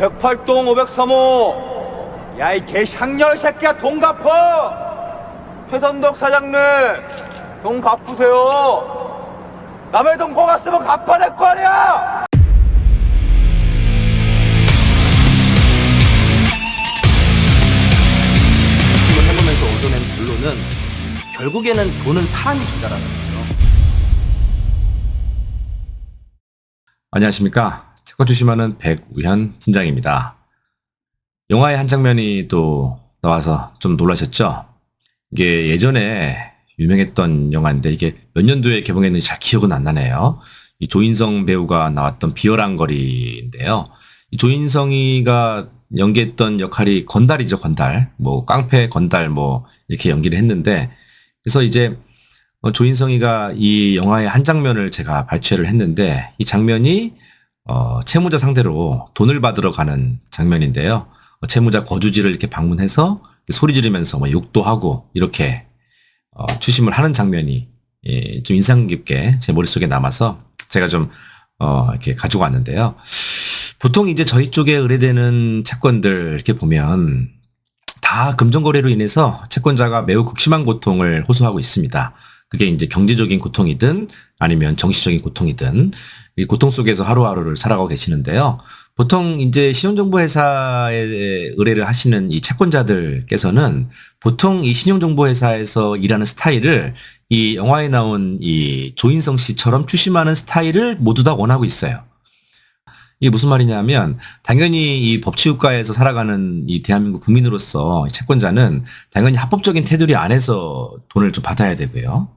108동 503호. 야, 이 개샹렬 새끼야, 돈 갚어. 최선덕 사장님, 돈 갚으세요. 남의 돈 고갔으면 갚아낼 거 아니야. 이걸 해보면서 얻어낸 결론은 결국에는 돈은 사람이 준다라는 거예요. 안녕하십니까. 채권 추심하는 백우현 팀장입니다. 영화의 한 장면이 또 나와서 좀 놀라셨죠? 이게 예전에 유명했던 영화인데 이게 몇 년도에 개봉했는지 잘 기억은 안 나네요. 이 조인성 배우가 나왔던 비열한 거리인데요. 이 조인성이가 연기했던 역할이 건달이죠, 건달. 뭐 깡패 건달 뭐 이렇게 연기를 했는데, 그래서 이제 조인성이가 이 영화의 한 장면을 제가 발췌를 했는데, 이 장면이 채무자 상대로 돈을 받으러 가는 장면인데요. 채무자 거주지를 이렇게 방문해서 소리 지르면서 뭐 욕도 하고 이렇게 추심을 하는 장면이 좀 인상 깊게 제 머릿속에 남아서 제가 좀 이렇게 가지고 왔는데요. 보통 이제 저희 쪽에 의뢰되는 채권들 이렇게 보면 다 금전거래로 인해서 채권자가 매우 극심한 고통을 호소하고 있습니다. 그게 이제 경제적인 고통이든 아니면 정신적인 고통이든 이 고통 속에서 하루하루를 살아가고 계시는데요. 보통 이제 신용정보회사에 의뢰를 하시는 이 채권자들께서는 보통 이 신용정보회사에서 일하는 스타일을 이 영화에 나온 이 조인성 씨처럼 추심하는 스타일을 모두 다 원하고 있어요. 이게 무슨 말이냐면 당연히 이 법치국가에서 살아가는 이 대한민국 국민으로서 이 채권자는 당연히 합법적인 테두리 안에서 돈을 좀 받아야 되고요.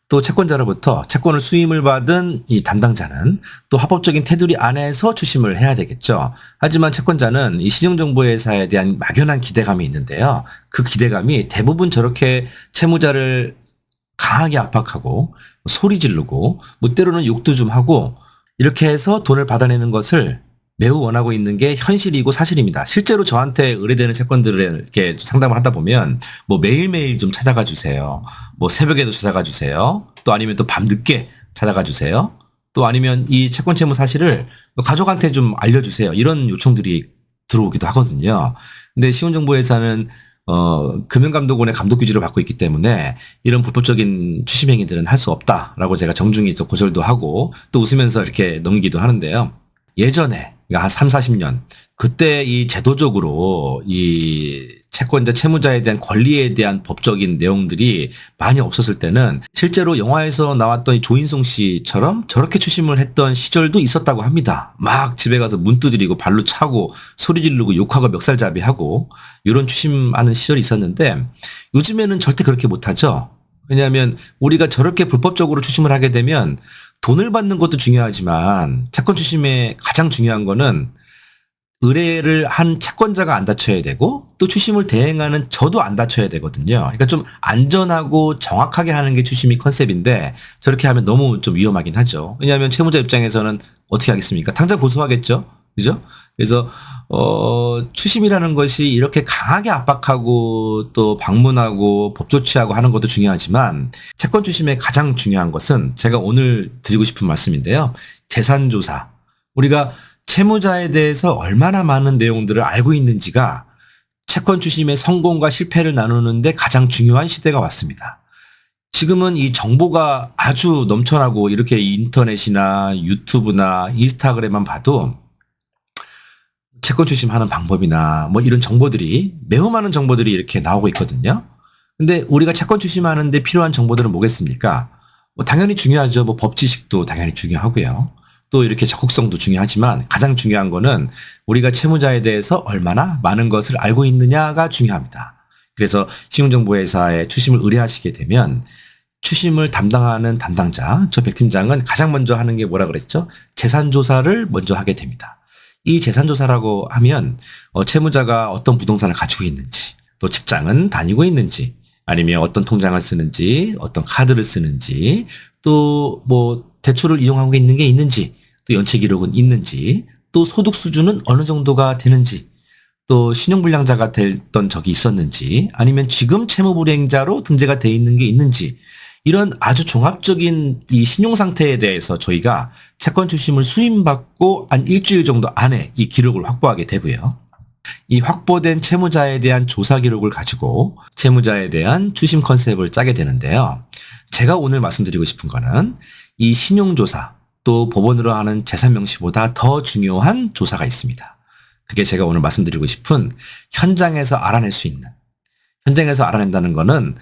또 채권자로부터 채권을 수임을 받은 이 담당자는 또 합법적인 테두리 안에서 추심을 해야 되겠죠. 하지만 채권자는 이 신용정보회사에 대한 막연한 기대감이 있는데요. 그 기대감이 대부분 저렇게 채무자를 강하게 압박하고 소리 지르고 뭐 때로는 욕도 좀 하고 이렇게 해서 돈을 받아내는 것을 매우 원하고 있는 게 현실이고 사실입니다. 실제로 저한테 의뢰되는 채권들을 이렇게 상담을 하다 보면 뭐 매일매일 좀 찾아가 주세요. 뭐 새벽에도 찾아가 주세요. 또 아니면 또 밤늦게 찾아가 주세요. 또 아니면 이 채권 채무 사실을 가족한테 좀 알려주세요. 이런 요청들이 들어오기도 하거든요. 근데 신용정보회사는 금융감독원의 감독 규제를 받고 있기 때문에 이런 불법적인 추심 행위들은 할 수 없다라고 제가 정중히 또 고절도 하고 또 웃으면서 이렇게 넘기기도 하는데요. 예전에 그러니까 한 3, 40년 그때 이 제도적으로 이 채권자 채무자에 대한 권리에 대한 법적인 내용들이 많이 없었을 때는 실제로 영화에서 나왔던 이 조인성 씨처럼 저렇게 추심을 했던 시절도 있었다고 합니다. 막 집에 가서 문 두드리고 발로 차고 소리 지르고 욕하고 멱살잡이하고 이런 추심하는 시절이 있었는데 요즘에는 절대 그렇게 못하죠. 왜냐하면 우리가 저렇게 불법적으로 추심을 하게 되면 돈을 받는 것도 중요하지만 채권 추심의 가장 중요한 거는 의뢰를 한 채권자가 안 다쳐야 되고 또 추심을 대행하는 저도 안 다쳐야 되거든요. 그러니까 좀 안전하고 정확하게 하는 게 추심이 컨셉인데 저렇게 하면 너무 좀 위험하긴 하죠. 왜냐하면 채무자 입장에서는 어떻게 하겠습니까? 당장 고소하겠죠. 그죠? 그래서 추심이라는 것이 이렇게 강하게 압박하고 또 방문하고 법 조치하고 하는 것도 중요하지만 채권 추심의 가장 중요한 것은 제가 오늘 드리고 싶은 말씀인데요. 재산 조사. 우리가 채무자에 대해서 얼마나 많은 내용들을 알고 있는지가 채권 추심의 성공과 실패를 나누는데 가장 중요한 시대가 왔습니다. 지금은 이 정보가 아주 넘쳐나고 이렇게 인터넷이나 유튜브나 인스타그램만 봐도 채권 추심하는 방법이나 뭐 이런 정보들이 매우 많은 정보들이 이렇게 나오고 있거든요. 근데 우리가 채권 추심하는데 필요한 정보들은 뭐겠습니까? 뭐 당연히 중요하죠. 뭐 법 지식도 당연히 중요하고요. 또 이렇게 적극성도 중요하지만 가장 중요한 거는 우리가 채무자에 대해서 얼마나 많은 것을 알고 있느냐가 중요합니다. 그래서 신용정보회사에 추심을 의뢰하시게 되면 추심을 담당하는 담당자, 저 백 팀장은 가장 먼저 하는 게 뭐라 그랬죠? 재산조사를 먼저 하게 됩니다. 이 재산조사라고 하면 채무자가 어떤 부동산을 가지고 있는지, 또 직장은 다니고 있는지, 아니면 어떤 통장을 쓰는지, 어떤 카드를 쓰는지, 또 뭐 대출을 이용하고 있는 게 있는지, 또 연체 기록은 있는지, 또 소득 수준은 어느 정도가 되는지, 또 신용불량자가 됐던 적이 있었는지, 아니면 지금 채무불이행자로 등재가 돼 있는 게 있는지, 이런 아주 종합적인 이 신용 상태에 대해서 저희가 채권 추심을 수임받고 한 일주일 정도 안에 이 기록을 확보하게 되고요. 이 확보된 채무자에 대한 조사 기록을 가지고 채무자에 대한 추심 컨셉을 짜게 되는데요. 제가 오늘 말씀드리고 싶은 거는 이 신용조사 또 법원으로 하는 재산 명시보다 더 중요한 조사가 있습니다. 그게 제가 오늘 말씀드리고 싶은 현장에서 알아낼 수 있는, 현장에서 알아낸다는 거는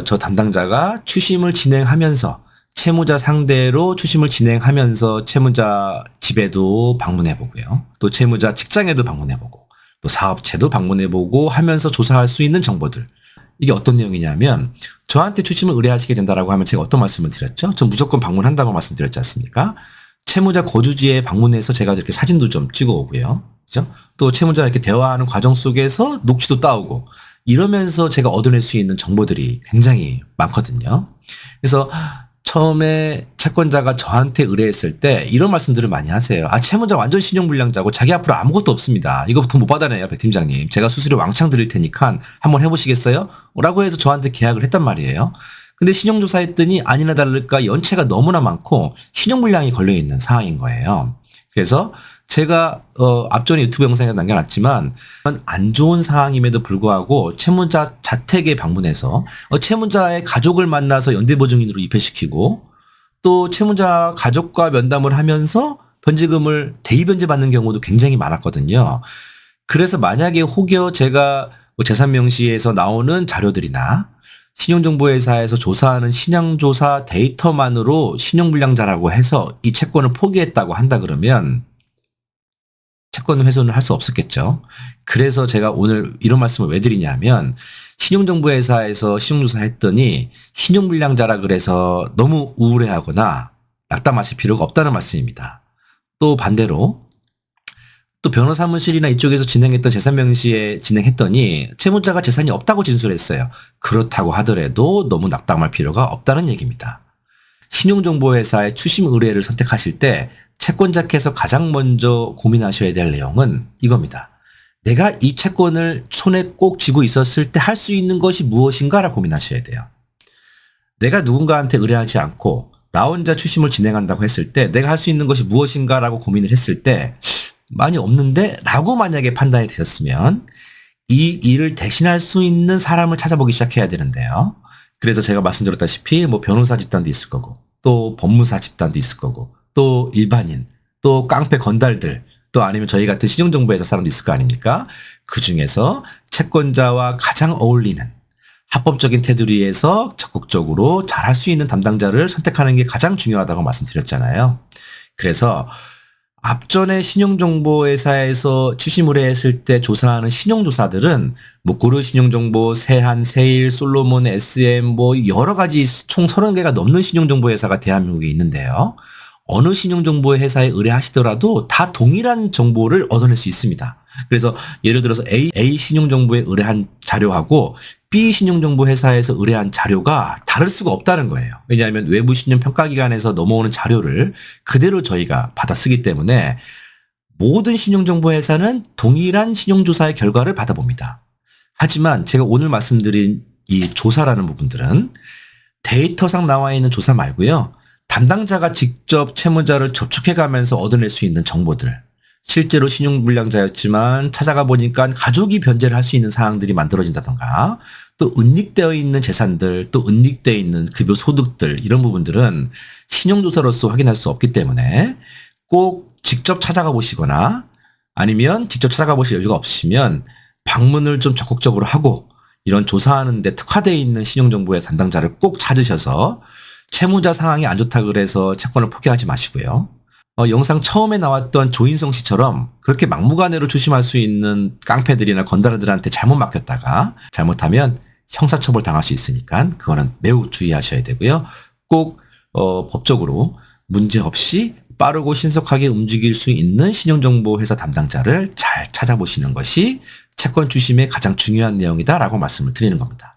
저 담당자가 추심을 진행하면서 채무자 상대로 추심을 진행하면서 채무자 집에도 방문해보고요. 또 채무자 직장에도 방문해보고 또 사업체도 방문해보고 하면서 조사할 수 있는 정보들. 이게 어떤 내용이냐면 저한테 추심을 의뢰하시게 된다라고 하면 제가 어떤 말씀을 드렸죠? 전 무조건 방문한다고 말씀드렸지 않습니까? 채무자 거주지에 방문해서 제가 이렇게 사진도 좀 찍어 오고요. 그죠? 또 채무자랑 이렇게 대화하는 과정 속에서 녹취도 따오고 이러면서 제가 얻어낼 수 있는 정보들이 굉장히 많거든요. 그래서 처음에 채권자가 저한테 의뢰했을 때 이런 말씀들을 많이 하세요. 아, 채무자 완전 신용불량자고 자기 앞으로 아무것도 없습니다. 이거부터 못 받아내요, 백 팀장님. 제가 수수료 왕창 드릴 테니까 한번 해보시겠어요? 라고 해서 저한테 계약을 했단 말이에요. 근데 신용조사했더니 아니나 다를까 연체가 너무나 많고 신용불량이 걸려있는 상황인 거예요. 그래서 제가 앞전에 유튜브 영상에 남겨놨지만 안 좋은 상황임에도 불구하고 채무자 자택에 방문해서 채무자의 가족을 만나서 연대보증인으로 입회시키고 또 채무자 가족과 면담을 하면서 변제금을 대리변제 받는 경우도 굉장히 많았거든요. 그래서 만약에 혹여 제가 재산명시에서 나오는 자료들이나 신용정보회사에서 조사하는 신용조사 데이터만으로 신용불량자라고 해서 이 채권을 포기했다고 한다 그러면 채권 훼손을 할 수 없었겠죠. 그래서 제가 오늘 이런 말씀을 왜 드리냐면 신용정보회사에서 신용조사 했더니 신용불량자라 그래서 너무 우울해하거나 낙담하실 필요가 없다는 말씀입니다. 또 반대로 또 변호사무실이나 이쪽에서 진행했던 재산명시에 진행했더니 채무자가 재산이 없다고 진술했어요. 그렇다고 하더라도 너무 낙담할 필요가 없다는 얘기입니다. 신용정보회사의 추심 의뢰를 선택하실 때 채권자께서 가장 먼저 고민하셔야 될 내용은 이겁니다. 내가 이 채권을 손에 꼭 쥐고 있었을 때 할 수 있는 것이 무엇인가를 고민하셔야 돼요. 내가 누군가한테 의뢰하지 않고 나 혼자 추심을 진행한다고 했을 때 내가 할 수 있는 것이 무엇인가라고 고민을 했을 때 많이 없는데 라고 만약에 판단이 되셨으면 이 일을 대신할 수 있는 사람을 찾아보기 시작해야 되는데요. 그래서 제가 말씀드렸다시피 뭐 변호사 집단도 있을 거고 또 법무사 집단도 있을 거고 또 일반인 또 깡패 건달들 또 아니면 저희 같은 신용정보회사 사람도 있을 거 아닙니까? 그중에서 채권자와 가장 어울리는 합법적인 테두리에서 적극적으로 잘할 수 있는 담당자를 선택하는 게 가장 중요하다고 말씀드렸잖아요. 그래서 앞전에 신용정보회사에서 추심 의뢰했을 때 조사하는 신용조사들은 뭐 고르신용정보, 세한, 세일, 솔로몬, SM 뭐 여러 가지 총 30개가 넘는 신용정보회사가 대한민국에 있는데요. 어느 신용정보회사에 의뢰하시더라도 다 동일한 정보를 얻어낼 수 있습니다. 그래서 예를 들어서 A 신용정보에 의뢰한 자료하고 B 신용정보회사에서 의뢰한 자료가 다를 수가 없다는 거예요. 왜냐하면 외부 신용평가기관에서 넘어오는 자료를 그대로 저희가 받아 쓰기 때문에 모든 신용정보회사는 동일한 신용조사의 결과를 받아봅니다. 하지만 제가 오늘 말씀드린 이 조사라는 부분들은 데이터상 나와 있는 조사 말고요. 담당자가 직접 채무자를 접촉해가면서 얻어낼 수 있는 정보들. 실제로 신용불량자였지만 찾아가 보니까 가족이 변제를 할 수 있는 사항들이 만들어진다던가 또 은닉되어 있는 재산들 또 은닉되어 있는 급여 소득들 이런 부분들은 신용조사로서 확인할 수 없기 때문에 꼭 직접 찾아가 보시거나 아니면 직접 찾아가 보실 여유가 없으시면 방문을 좀 적극적으로 하고 이런 조사하는 데 특화되어 있는 신용정보의 담당자를 꼭 찾으셔서 채무자 상황이 안 좋다 그래서 채권을 포기하지 마시고요. 영상 처음에 나왔던 조인성 씨처럼 그렇게 막무가내로 추심할 수 있는 깡패들이나 건달들한테 잘못 맡겼다가 잘못하면 형사처벌 당할 수 있으니까 그거는 매우 주의하셔야 되고요. 꼭 법적으로 문제없이 빠르고 신속하게 움직일 수 있는 신용정보회사 담당자를 잘 찾아보시는 것이 채권 추심의 가장 중요한 내용이다라고 말씀을 드리는 겁니다.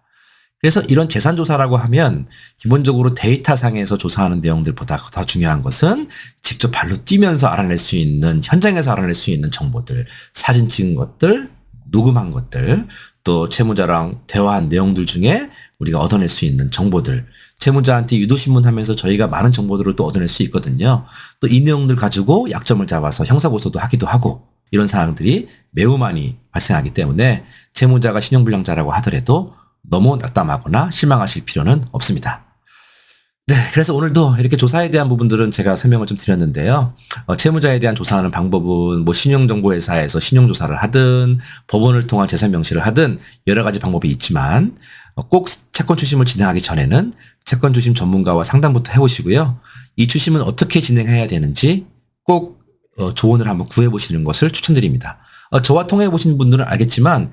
그래서 이런 재산조사라고 하면 기본적으로 데이터상에서 조사하는 내용들보다 더 중요한 것은 직접 발로 뛰면서 알아낼 수 있는 현장에서 알아낼 수 있는 정보들, 사진 찍은 것들, 녹음한 것들, 또 채무자랑 대화한 내용들 중에 우리가 얻어낼 수 있는 정보들 채무자한테 유도신문하면서 저희가 많은 정보들을 또 얻어낼 수 있거든요. 또 이 내용들 가지고 약점을 잡아서 형사고소도 하기도 하고 이런 사항들이 매우 많이 발생하기 때문에 채무자가 신용불량자라고 하더라도 너무 낙담하거나 실망하실 필요는 없습니다. 네, 그래서 오늘도 이렇게 조사에 대한 부분들은 제가 설명을 좀 드렸는데요. 채무자에 대한 조사하는 방법은 뭐 신용정보회사에서 신용조사를 하든 법원을 통한 재산명시를 하든 여러 가지 방법이 있지만 꼭 채권 추심을 진행하기 전에는 채권 추심 전문가와 상담부터 해보시고요. 이 추심은 어떻게 진행해야 되는지 꼭 조언을 한번 구해보시는 것을 추천드립니다. 저와 통해보신 분들은 알겠지만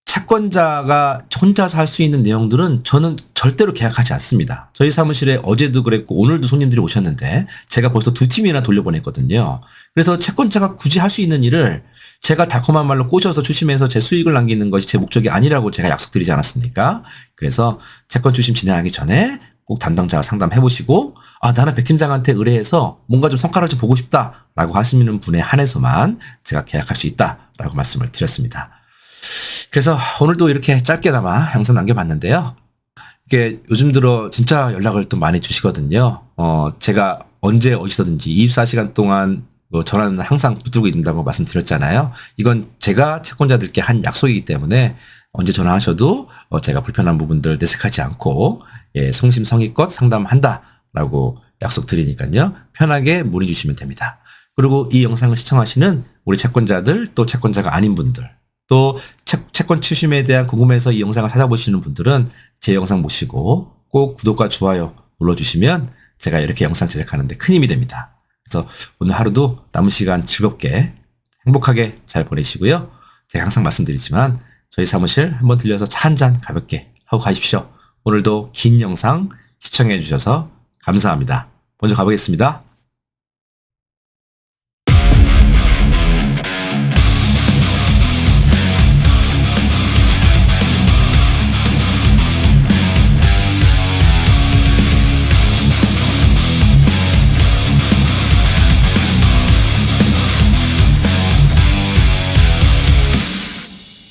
채권자가 혼자서 할 수 있는 내용들은 저는 절대로 계약하지 않습니다. 저희 사무실에 어제도 그랬고 오늘도 손님들이 오셨는데 제가 벌써 2팀이나 돌려보냈거든요. 그래서 채권자가 굳이 할 수 있는 일을 제가 달콤한 말로 꼬셔서 추심해서 제 수익을 남기는 것이 제 목적이 아니라고 제가 약속드리지 않았습니까? 그래서 채권 추심 진행하기 전에 꼭 담당자와 상담해보시고 나는 백 팀장한테 의뢰해서 뭔가 좀 성과를 좀 보고 싶다라고 하시는 분에 한해서만 제가 계약할 수 있다라고 말씀을 드렸습니다. 그래서 오늘도 이렇게 짧게나마 영상 남겨봤는데요. 이게 요즘 들어 진짜 연락을 또 많이 주시거든요. 제가 언제 어디서든지 24시간 동안 전화는 항상 붙들고 있는다고 말씀드렸잖아요. 이건 제가 채권자들께 한 약속이기 때문에 언제 전화하셔도 제가 불편한 부분들 내색하지 않고 성심성의껏 상담한다라고 약속드리니까요. 편하게 문의 주시면 됩니다. 그리고 이 영상을 시청하시는 우리 채권자들 또 채권자가 아닌 분들 또 채권 추심에 대한 궁금해서 이 영상을 찾아보시는 분들은 제 영상 보시고 꼭 구독과 좋아요 눌러주시면 제가 이렇게 영상 제작하는데 큰 힘이 됩니다. 그래서 오늘 하루도 남은 시간 즐겁게 행복하게 잘 보내시고요. 제가 항상 말씀드리지만 저희 사무실 한번 들려서 차 한잔 가볍게 하고 가십시오. 오늘도 긴 영상 시청해 주셔서 감사합니다. 먼저 가보겠습니다.